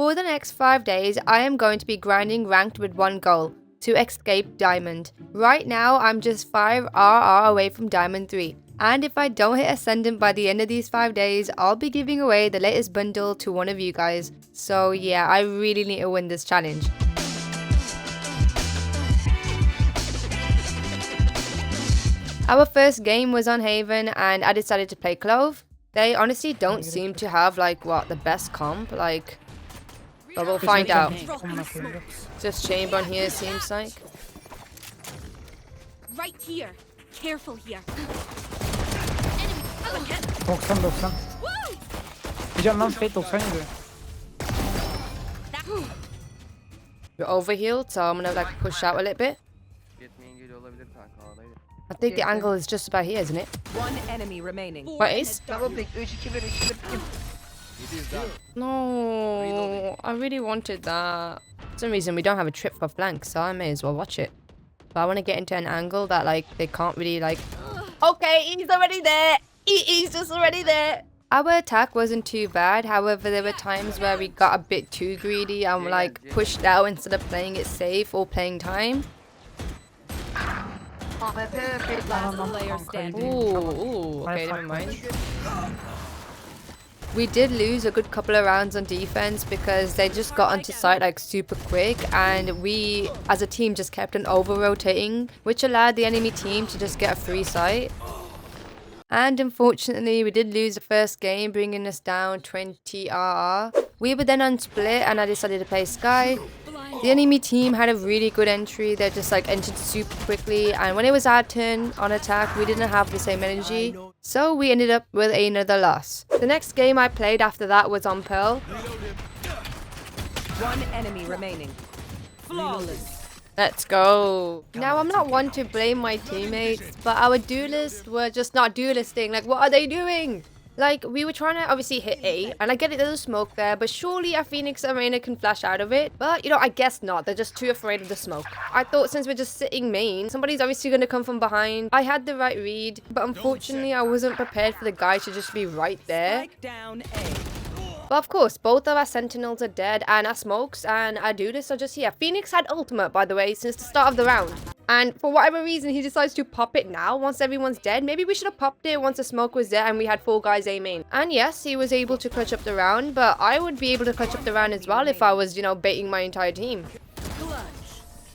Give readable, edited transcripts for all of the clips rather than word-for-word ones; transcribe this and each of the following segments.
For the next 5 days, I am going to be grinding ranked with one goal, to escape Diamond. Right now, I'm just 5 RR away from Diamond 3. And if I don't hit Ascendant by the end of these 5 days, I'll be giving away the latest bundle to one of you guys. So yeah, I really need to win this challenge. Our first game was on Haven and I decided to play Clove. They honestly don't seem to have like the best comp, like, but we'll find out. Just chamber on here seems like. Right here. Careful here. 90. Bir can lan Fate 97. You're overhealed, so I'm gonna like push out a little bit. I think the angle is just about here, isn't it? One enemy remaining. What is? Double pick. 3-2-1, 3-2-1. No, I really wanted that. For some reason we don't have a trip for flank, so I may as well watch it. But I want to get into an angle that like they can't really like. Okay, he's already there. He's just already there. Our attack wasn't too bad, however there were times where we got a bit too greedy and like pushed out instead of playing it safe or playing time. Last player standing. Ooh, okay, never mind. We did lose a good couple of rounds on defense because they just got onto site like super quick, and we as a team just kept on over rotating, which allowed the enemy team to just get a free site. And unfortunately we did lose the first game, bringing us down 20 RR. We were then on split and I decided to play Sky. The enemy team had a really good entry. They just like entered super quickly, and when it was our turn on attack we didn't have the same energy, so we ended up with another loss. The next game I played after that was on Pearl. One enemy remaining. Flawless. Let's go. Now I'm not one to blame my teammates, but our duelists were just not duelisting. Like, what are they doing? Like, we were trying to obviously hit A, and I get it, there's a smoke there, but surely a Phoenix Arena can flash out of it. But, you know, I guess not. They're just too afraid of the smoke. I thought since we're just sitting main, somebody's obviously going to come from behind. I had the right read, but unfortunately I wasn't prepared for the guy to just be right there. Down A. But of course, both of our sentinels are dead, and our smokes and our duelists are just here. Phoenix had ultimate, by the way, since the start of the round. And for whatever reason, he decides to pop it now once everyone's dead. Maybe we should have popped it once the smoke was there and we had 4 guys A main. And yes, he was able to clutch up the round, but I would be able to clutch up the round as well if I was, you know, baiting my entire team.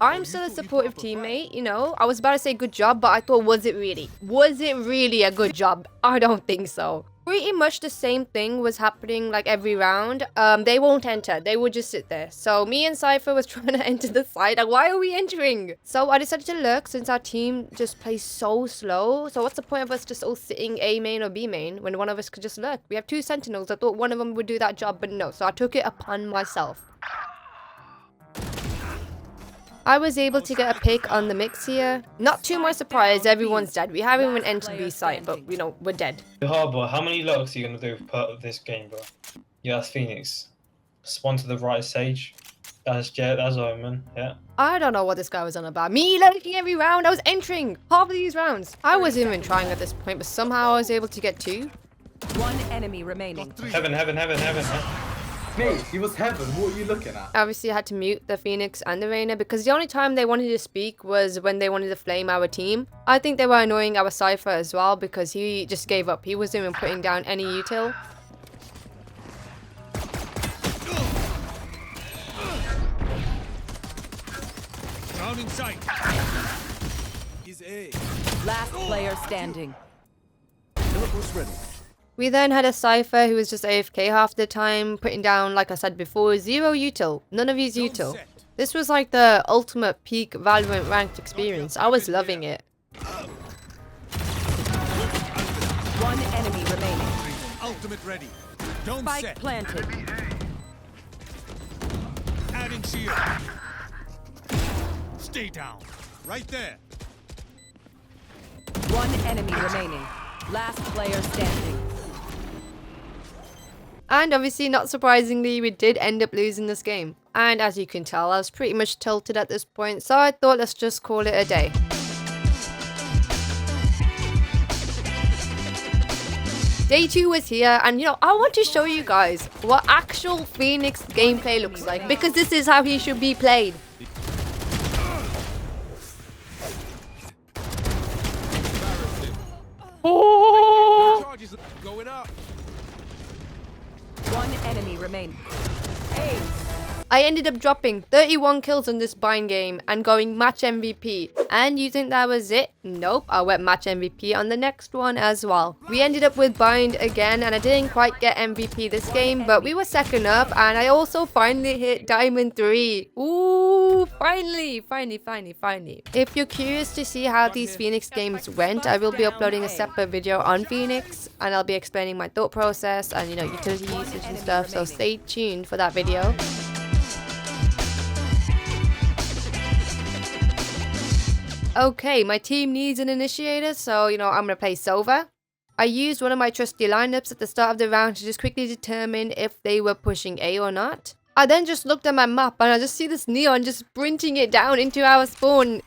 I'm still a supportive teammate, you know. I was about to say good job, but I thought, was it really? Was it really a good job? I don't think so. Pretty much the same thing was happening like every round. They won't enter, they would just sit there. So me and Cypher was trying to enter the site, like, why are we entering? So I decided to lurk since our team just plays so slow. So what's the point of us just all sitting A main or B main when one of us could just lurk? We have 2 sentinels. I thought one of them would do that job, but no. So I took it upon myself. I was able to get a pick on the mix here. Not too much surprise, everyone's dead. We haven't even entered B site, but you know, we're dead. Hardboy, how many locks are you gonna do for part of this game, bro? Yeah, that's Phoenix. Spawn to the right Sage. That's Jet, that's Omen, yeah. I don't know what this guy was on about. Me lurking every round, I was entering half of these rounds. I wasn't even trying at this point, but somehow I was able to get 2. One enemy remaining. Heaven. Mate, he was heaven. What are you looking at? Obviously I had to mute the Phoenix and the Reyna because the only time they wanted to speak was when they wanted to flame our team. I think they were annoying our Cypher as well because he just gave up. He wasn't even putting down any util. Down in sight. He's A. Last player standing. Teleport's ready. We then had a Cypher who was just AFK half the time, putting down, like I said before, 0 util. None of his util. This was like the ultimate peak Valorant ranked experience. I was loving it. One enemy remaining. Ultimate ready. Don't Spike set. planted. Adding shield. Stay down. Right there. One enemy remaining. Last player standing. And obviously, not surprisingly, we did end up losing this game. And as you can tell, I was pretty much tilted at this point, so I thought let's just call it a day. Day 2 was here, and you know, I want to show you guys what actual Phoenix gameplay looks like, because this is how he should be played. Oh! Charges going up. One enemy remains. Hey. I ended up dropping 31 kills on this bind game and going match MVP. And you think that was it? Nope, I went match MVP on the next one as well. We ended up with bind again, and I didn't quite get MVP this game, but we were second up, and I also finally hit Diamond 3. Ooh, finally. If you're curious to see how these Phoenix games went, I will be uploading a separate video on Phoenix, and I'll be explaining my thought process and, you know, utility usage and stuff, so stay tuned for that video. Okay, my team needs an initiator, so, you know, I'm going to play Sova. I used one of my trusty lineups at the start of the round to just quickly determine if they were pushing A or not. I then just looked at my map and I just see this Neon just sprinting it down into our spawn.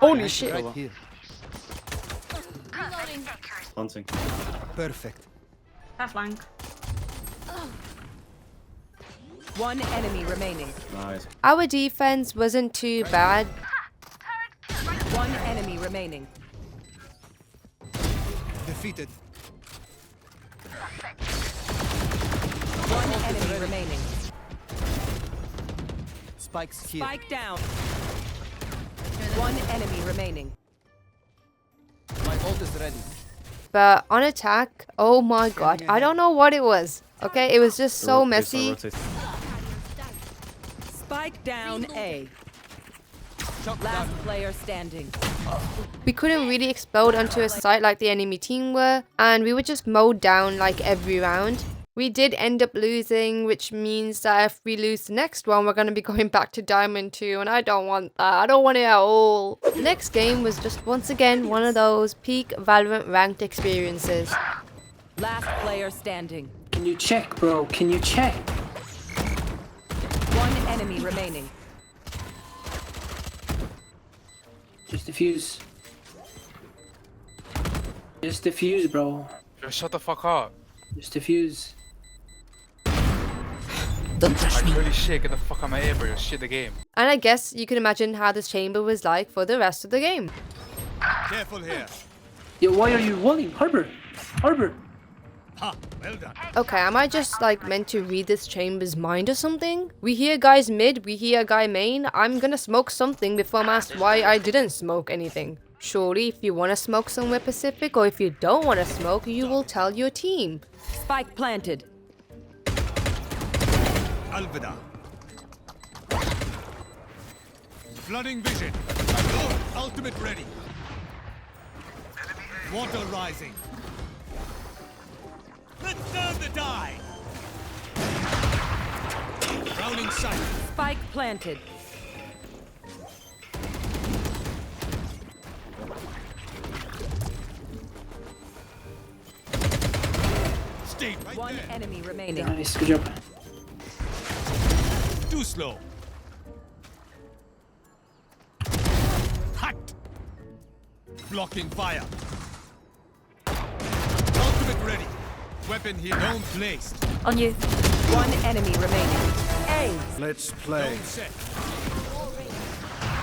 Holy shit. Right here. Hunting. Perfect. Flank. One enemy remaining. Nice. Our defense wasn't too bad. One enemy remaining. Defeated. One enemy remaining. Spikes here. Spike down. One enemy remaining. My ult is ready. But on attack, oh my god, I don't know what it was. Okay, it was just so messy. Spike down A. Last player standing. We couldn't really explode onto a site like the enemy team were, and we were just mowed down like every round. We did end up losing, which means that if we lose the next one, we're going to be going back to Diamond 2, and I don't want that. I don't want it at all. The next game was just once again one of those peak Valorant ranked experiences. Last player standing. Can you check, bro? Can you check? One enemy remaining. Just defuse. Just defuse, bro. Shut the fuck up. Just defuse. I'm really shit. Get the fuck out of my ear, bro. You'll shit the game. And I guess you can imagine how this chamber was like for the rest of the game. Careful here. Yo, why are you walling? Harbor! Harbor! Ha! Well done. Okay, am I just like meant to read this chamber's mind or something? We hear guys mid, we hear a guy main. I'm gonna smoke something before I'm asked why I didn't smoke anything. Surely, if you want to smoke somewhere Pacific, or if you don't want to smoke, you will tell your team. Spike planted. Alvida. Flooding vision. Ultimate ready. Water rising. Let's serve the die. Crowning sight. Spike planted. Stay right One there. enemy remaining. Nice, good job. Too slow. Hot. Blocking fire. Ultimate ready. Weapon here. Dome placed. On you. One enemy remaining. A. Let's play. Dome set.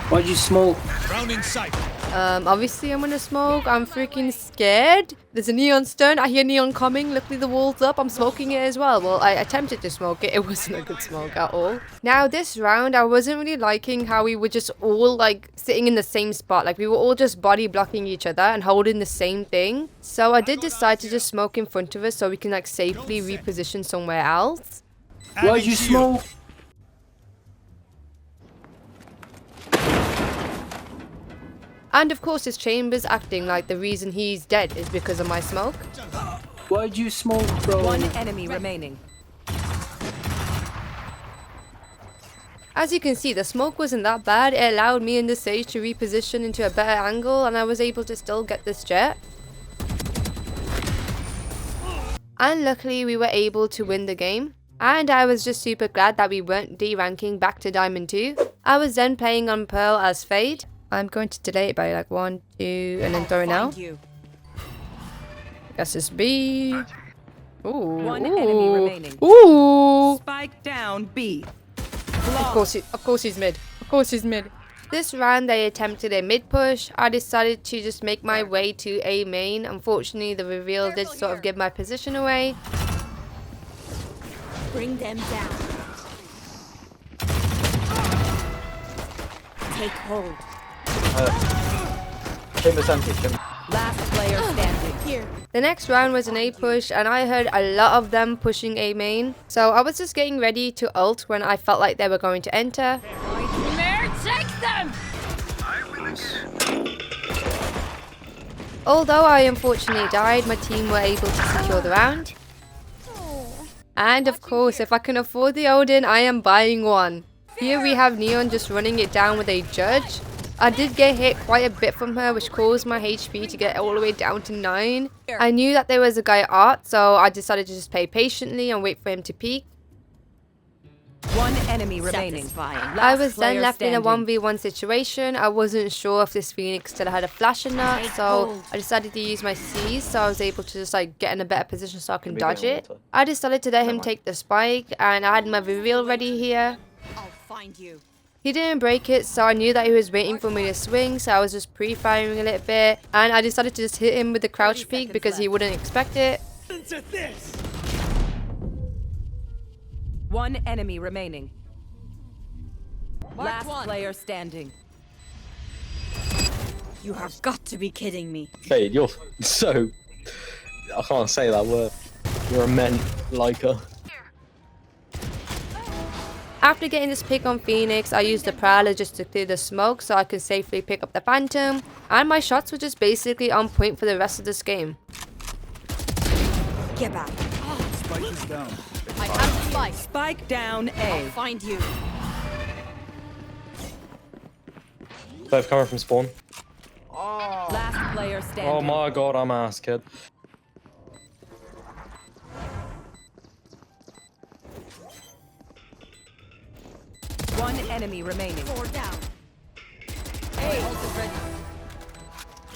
Why'd you smoke? Crowning sight. Obviously I'm gonna smoke. I'm freaking scared. There's a Neon stun. I hear Neon coming. Luckily the wall's up. I'm smoking it as well. Well, I attempted to smoke it. It wasn't a good smoke at all. Now this round, I wasn't really liking how we were just all like sitting in the same spot. Like we were all just body blocking each other and holding the same thing. So I did decide to just smoke in front of us so we can like safely reposition somewhere else. Why'd you smoke? And of course his chamber's acting like the reason he's dead is because of my smoke. Why'd you smoke, bro? One enemy remaining. As you can see, the smoke wasn't that bad. It allowed me and the Sage to reposition into a better angle, and I was able to still get this jet. And luckily we were able to win the game. And I was just super glad that we weren't D-ranking back to Diamond 2. I was then playing on Pearl as Fade. I'm going to delay it by like 1, 2, and then throw it out. Guess it's B. Ooh. One enemy remaining. Ooh. Spike down B. Of course he's mid. Of course he's mid. This round they attempted a mid push. I decided to just make my way to A main. Unfortunately, the reveal did sort of give my position away. Bring them down. Take hold. Chamber center. Last player standing. Here. The next round was an A push and I heard a lot of them pushing A main. So I was just getting ready to ult when I felt like they were going to enter. Nightmare, take them! Although I unfortunately died, my team were able to secure the round. And of course, if I can afford the Odin, I am buying one. Here we have Neon just running it down with a judge. I did get hit quite a bit from her, which caused my HP to get all the way down to 9. I knew that there was a guy Art, so I decided to just play patiently and wait for him to peek. One enemy remaining. I was then left in a 1v1 situation. I wasn't sure if this Phoenix still had a flash or not, so I decided to use my C's so I was able to just like get in a better position so I can dodge it. I decided to let him take the spike and I had my reveal ready here. I'll find you. He didn't break it, so I knew that he was waiting for me to swing, so I was just pre-firing a little bit. And I decided to just hit him with the crouch peek because he wouldn't expect it. One enemy remaining. Last player standing. You have got to be kidding me. Fade, you're so... I can't say that word. You're a men liker. After getting this pick on Phoenix, I used the Prowler just to clear the smoke so I could safely pick up the Phantom. And my shots were just basically on point for the rest of this game. Get back. Spike is down. I have the spike. Spike down I'll A. find you. Both coming from spawn. Last player standing. Oh my god, I'm ass, kid. One enemy remaining. 4 down. Hey, ult is ready.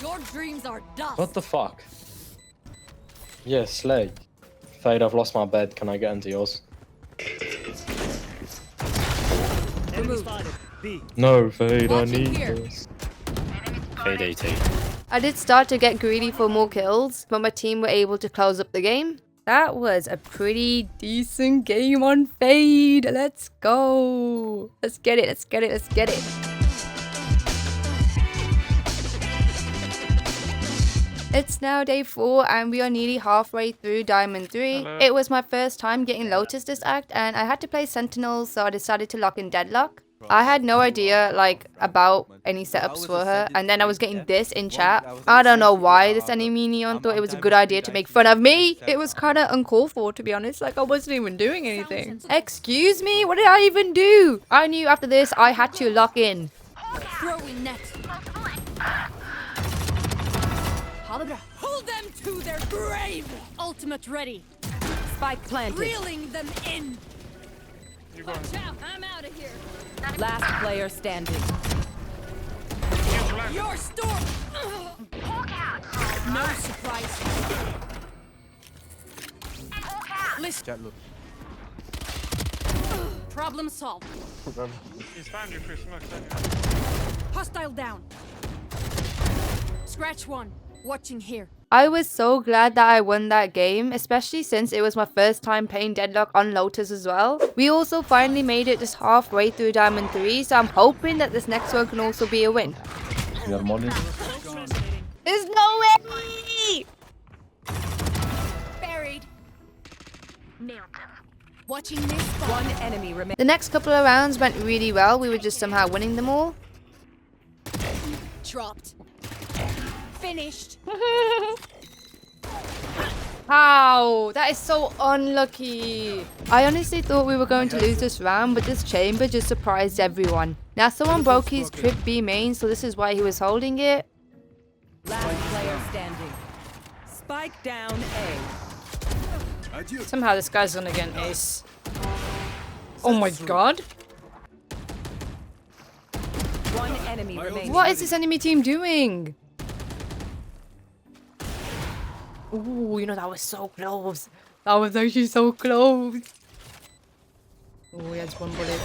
Your dreams are dust. What the fuck? Yeah, slay. Fade, I've lost my bed. Can I get into yours? No, Fade, I need this. Fade 18. I did start to get greedy for more kills, but my team were able to close up the game. That was a pretty decent game on Fade. Let's go. Let's get it, let's get it, let's get it. It's now day 4 and we are nearly halfway through Diamond 3. Hello. It was my first time getting Lotus this act and I had to play Sentinels, so I decided to lock in Deadlock. I had no idea like about any setups for her and then I was getting this in chat. I don't know why this enemy Neon thought it was a good idea to make fun of me. It was kind of uncalled for, to be honest. Like I wasn't even doing anything. Excuse me? What did I even do? I knew after this I had to lock in. Throwing net. Hold them to their grave. Ultimate ready. Spike planted. Reeling them in. Watch out, I'm out of here. Last player standing. Your storm. No surprise. Listen. Problem solved. Hostile down. Scratch one. Watching here. I was so glad that I won that game, especially since it was my first time playing Deadlock on Lotus as well. We also finally made it just halfway through Diamond 3, so I'm hoping that this next one can also be a win. You got a money? There's no way! Buried. Nailed them. Watching this. One enemy remaining. The next couple of rounds went really well, we were just somehow winning them all. Dropped. Finished. How? That is so unlucky. I honestly thought we were going to lose this round, but this chamber just surprised everyone. Now someone broke his trip B main, so this is why he was holding it. Last player standing. Spike down A. Somehow this guy's gonna get an ace. Oh my god. One enemy remaining. What is this enemy team doing? Ooh, you know, that was so close. That was actually so close. Oh, he has one bullet.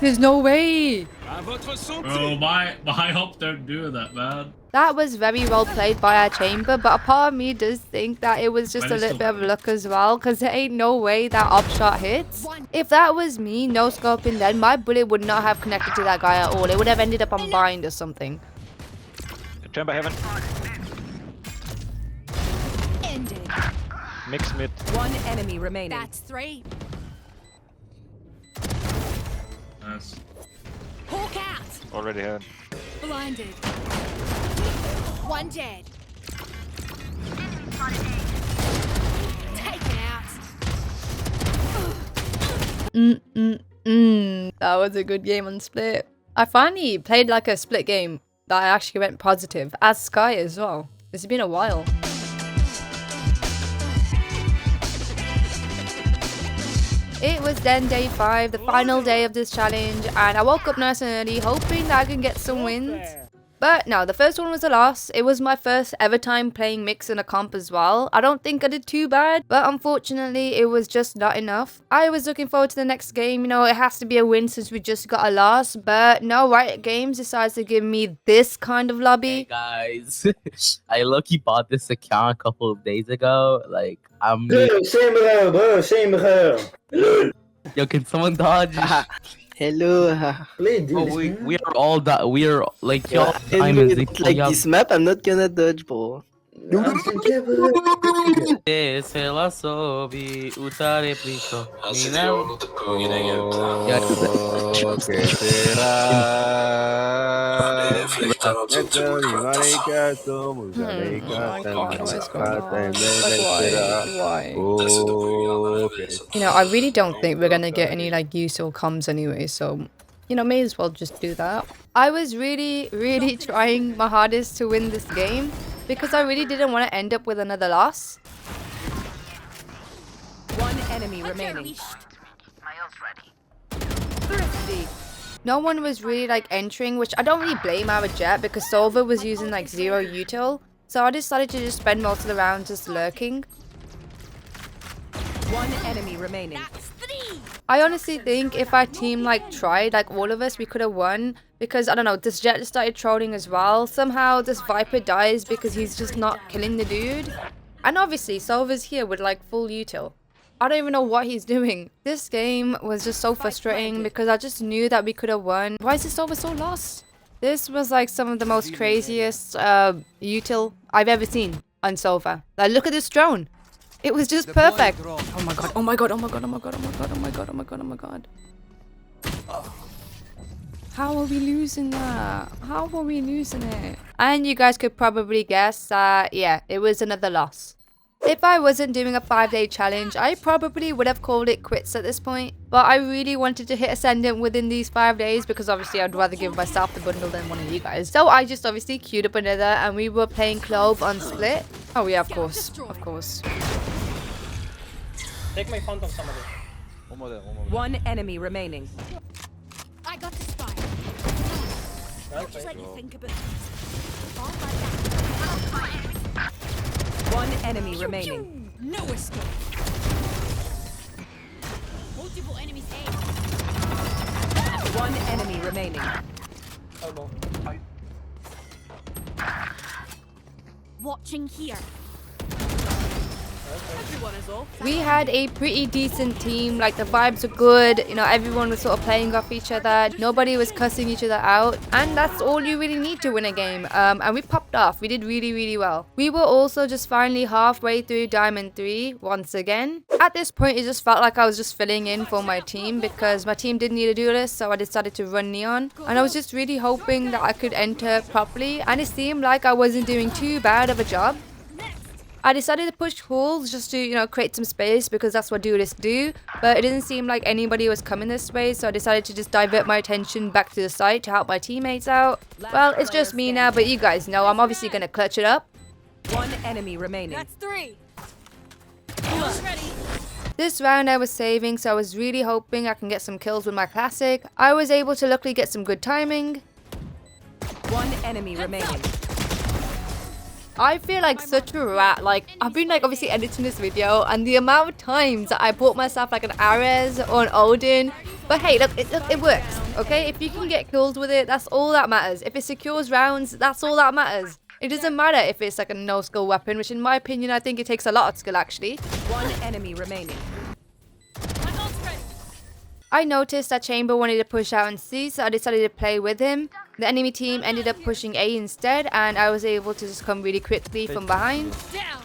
There's no way. Bro, my hope don't do that, man. That was very well played by our chamber, but a part of me does think that it was just a little bit of luck as well, because there ain't no way that op shot hits. If that was me, no scoping, then my bullet would not have connected to that guy at all. It would have ended up on bind or something. Turn by heaven. Ended. Mix mid. One enemy remaining. That's 3. Nice. Hawk out. Already heaven. Blinded. One dead. Taken out. That was a good game on Split. I finally played like a Split game that I actually went positive, as Sky as well. It's been a while. It was then day 5, the final day of this challenge, and I woke up nice and early hoping that I can get some wins. But no, the first one was a loss. It was my first ever time playing mix in a comp as well. I don't think I did too bad, but unfortunately it was just not enough. I was looking forward to the next game. You know, it has to be a win since we just got a loss, but no, Riot Games decides to give me this kind of lobby. Hey guys, I low-key bought this account a couple of days ago. Like, I'm... Yo, can someone dodge? Hello. Oh, we are all that. We are like y'all diamonds. Like this map, I'm not gonna dodge, bro. You know, I really don't think we're gonna get any like useful comms anyway, so you know, may as well just do that. I was really trying my hardest to win this game because I really didn't want to end up with another loss. One enemy remaining. Thrifty. No one was really like entering, which I don't really blame our Jet because Solver was using like 0 util, so I decided to just spend most of the round just lurking. One enemy remaining. I honestly think if our team like tried, like all of us, we could have won because I don't know, this Jet just started trolling as well. Somehow this Viper dies because he's just not killing the dude. And obviously Solver's here with like full util. I don't even know what he's doing. This game was just so frustrating because I just knew that we could have won. Why is this Solver so lost? This was like some of the most craziest util I've ever seen on Solver. Like look at this drone. It was just perfect. Oh my god, oh my god, oh my god, oh my god, oh my god, oh my god, oh my god, oh my god. How are we losing that? How are we losing it? And you guys could probably guess that, yeah, it was another loss. If I wasn't doing a 5-day challenge, I probably would have called it quits at this point. But I really wanted to hit Ascendant within these 5 days because obviously I'd rather give myself the bundle than one of you guys. So I just obviously queued up another and we were playing Clove on Split. Oh yeah, of course, of course. Take my phantom, somebody. One enemy remaining. I got the spy. I'll just let you think about it. One enemy remaining. No escape. Multiple enemies A. One enemy remaining. Elbow. Watching here. We had a pretty decent team, like the vibes were good, you know, everyone was sort of playing off each other, nobody was cussing each other out, and that's all you really need to win a game. And we popped off, we did really well. We were also just finally halfway through Diamond 3 once again. At this point it just felt like I was just filling in for my team because my team didn't need a duelist, so I decided to run Neon, and I was just really hoping that I could enter properly, and it seemed like I wasn't doing too bad of a job. I decided to push pools just to, you know, create some space because that's what duelists do, but it didn't seem like anybody was coming this way, so I decided to just divert my attention back to the site to help my teammates out. Well, it's just me now, but you guys know I'm obviously gonna clutch it up. One enemy remaining. That's 3. Almost ready. This round I was saving, so I was really hoping I can get some kills with my classic. I was able to luckily get some good timing. One enemy remaining. I feel like such a rat. Like, I've been like obviously editing this video, and the amount of times that I bought myself like an Ares or an Odin. But hey, look, it works, okay? If you can get kills with it, that's all that matters. If it secures rounds, that's all that matters. It doesn't matter if it's like a no-skill weapon, which in my opinion, I think it takes a lot of skill actually. One enemy remaining. I noticed that Chamber wanted to push out on C, so I decided to play with him. The enemy team ended up pushing A instead, and I was able to just come really quickly from behind. Down.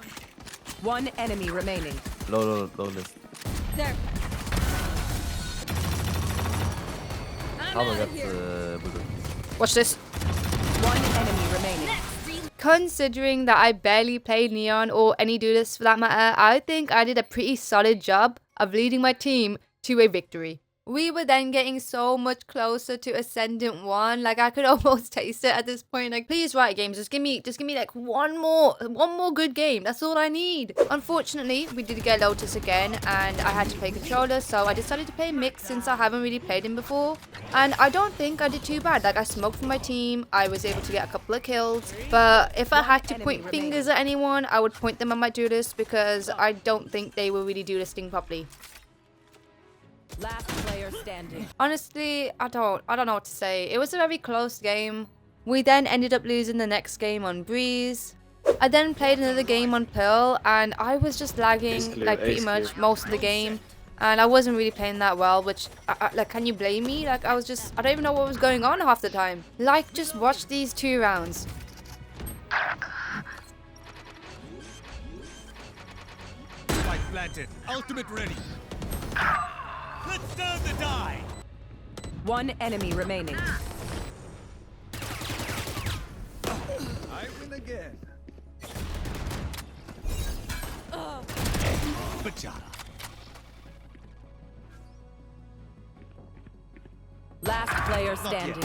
One enemy remaining. Low list. There. How do I get the Watch this. One enemy remaining. Considering that I barely played Neon or any duelists for that matter, I think I did a pretty solid job of leading my team to a victory. We were then getting so much closer to Ascendant 1, like I could almost taste it at this point. Like, please, Riot Games, just give me like one more good game. That's all I need. Unfortunately, we did get Lotus again, and I had to play controller, so I decided to play Mix since I haven't really played him before. And I don't think I did too bad. Like, I smoked for my team, I was able to get a couple of kills, but if I had to point fingers at anyone, I would point them at my duelists because I don't think they were really duelisting properly. Last player standing. Honestly, I don't know what to say. It was a very close game. We then ended up losing the next game on Breeze. I then played another game on Pearl, and I was just lagging like pretty much most of the game, and I wasn't really playing that well, which like, can you blame me? Like, I don't even know what was going on half the time. Like, just watch these 2 rounds. Spike planted. Ultimate ready. Let's turn the die. One enemy remaining. I win again. Bajada. Last player standing.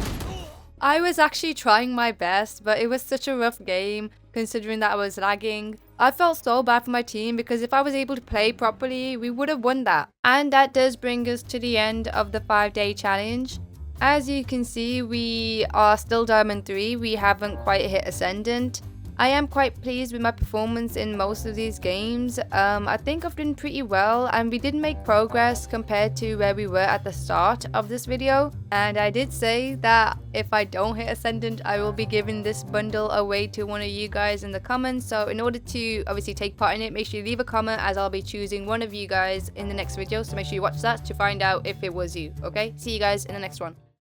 I was actually trying my best, but it was such a rough game considering that I was lagging. I felt so bad for my team because if I was able to play properly, we would have won that. And that does bring us to the end of the 5-day challenge. As you can see, we are still Diamond 3. We haven't quite hit Ascendant. I am quite pleased with my performance in most of these games. I think I've done pretty well, and we did make progress compared to where we were at the start of this video. And I did say that if I don't hit Ascendant, I will be giving this bundle away to one of you guys in the comments. So in order to obviously take part in it, make sure you leave a comment, as I'll be choosing one of you guys in the next video. So make sure you watch that to find out if it was you. Okay, see you guys in the next one.